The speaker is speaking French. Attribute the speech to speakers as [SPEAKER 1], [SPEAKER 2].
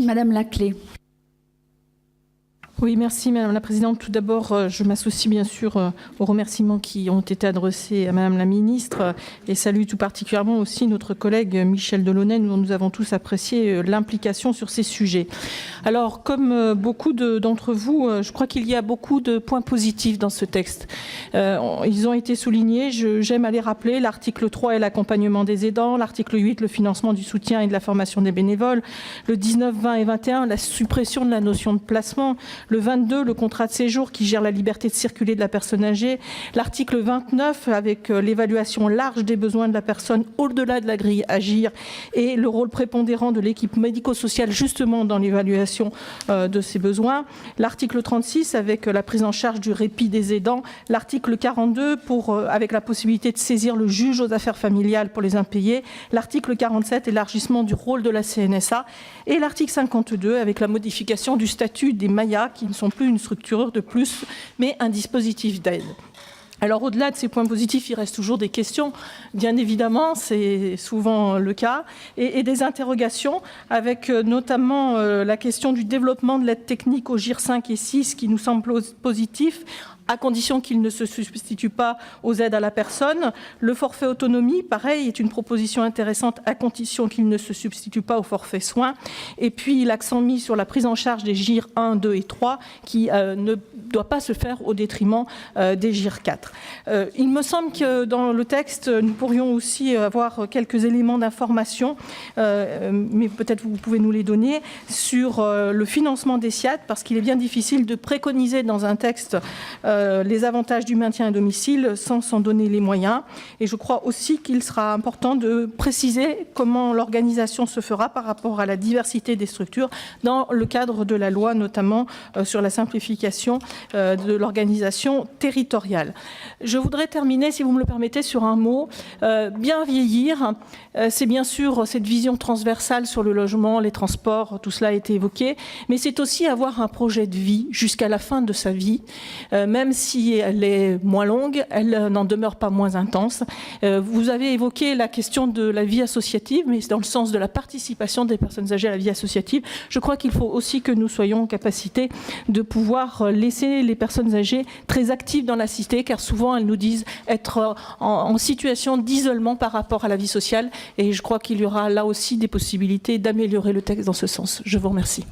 [SPEAKER 1] Madame Laclais.
[SPEAKER 2] Oui, merci Madame la Présidente. Tout d'abord, je m'associe bien sûr aux remerciements qui ont été adressés à Madame la Ministre et salue tout particulièrement aussi notre collègue Michel Delaunay, dont nous avons tous apprécié l'implication sur ces sujets. Alors, comme beaucoup d'entre vous, je crois qu'il y a beaucoup de points positifs dans ce texte. Ils ont été soulignés, j'aime à les rappeler. L'article 3 est l'accompagnement des aidants, l'article 8, le financement du soutien et de la formation des bénévoles, le 19, 20 et 21, la suppression de la notion de placement, le 22, le contrat de séjour qui gère la liberté de circuler de la personne âgée. L'article 29, avec l'évaluation large des besoins de la personne au-delà de la grille Agir et le rôle prépondérant de l'équipe médico-sociale justement dans l'évaluation de ces besoins. L'article 36, avec la prise en charge du répit des aidants. L'article 42, avec la possibilité de saisir le juge aux affaires familiales pour les impayés. L'article 47, élargissement du rôle de la CNSA. Et l'article 52, avec la modification du statut des MAIA, qui ne sont plus une structure de plus, mais un dispositif d'aide. Alors au-delà de ces points positifs, il reste toujours des questions, bien évidemment, c'est souvent le cas, et des interrogations, avec notamment la question du développement de l'aide technique au GIR 5 et 6, qui nous semble positif, à condition qu'il ne se substitue pas aux aides à la personne. Le forfait autonomie, pareil, est une proposition intéressante à condition qu'il ne se substitue pas au forfait soins. Et puis l'accent mis sur la prise en charge des GIR 1, 2 et 3 qui ne doit pas se faire au détriment des GIR 4. Il me semble que dans le texte, nous pourrions aussi avoir quelques éléments d'information, mais peut-être vous pouvez nous les donner, sur le financement des SIAD, parce qu'il est bien difficile de préconiser dans un texte les avantages du maintien à domicile sans s'en donner les moyens. Et je crois aussi qu'il sera important de préciser comment l'organisation se fera par rapport à la diversité des structures dans le cadre de la loi, notamment sur la simplification de l'organisation territoriale. Je voudrais terminer, si vous me le permettez, sur un mot. Bien vieillir, c'est bien sûr cette vision transversale sur le logement, les transports, tout cela a été évoqué, mais c'est aussi avoir un projet de vie jusqu'à la fin de sa vie, même si elle est moins longue, elle n'en demeure pas moins intense. Vous avez évoqué la question de la vie associative, mais c'est dans le sens de la participation des personnes âgées à la vie associative. Je crois qu'il faut aussi que nous soyons en capacité de pouvoir laisser les personnes âgées très actives dans la cité, car souvent elles nous disent être en situation d'isolement par rapport à la vie sociale. Et je crois qu'il y aura là aussi des possibilités d'améliorer le texte dans ce sens. Je vous remercie.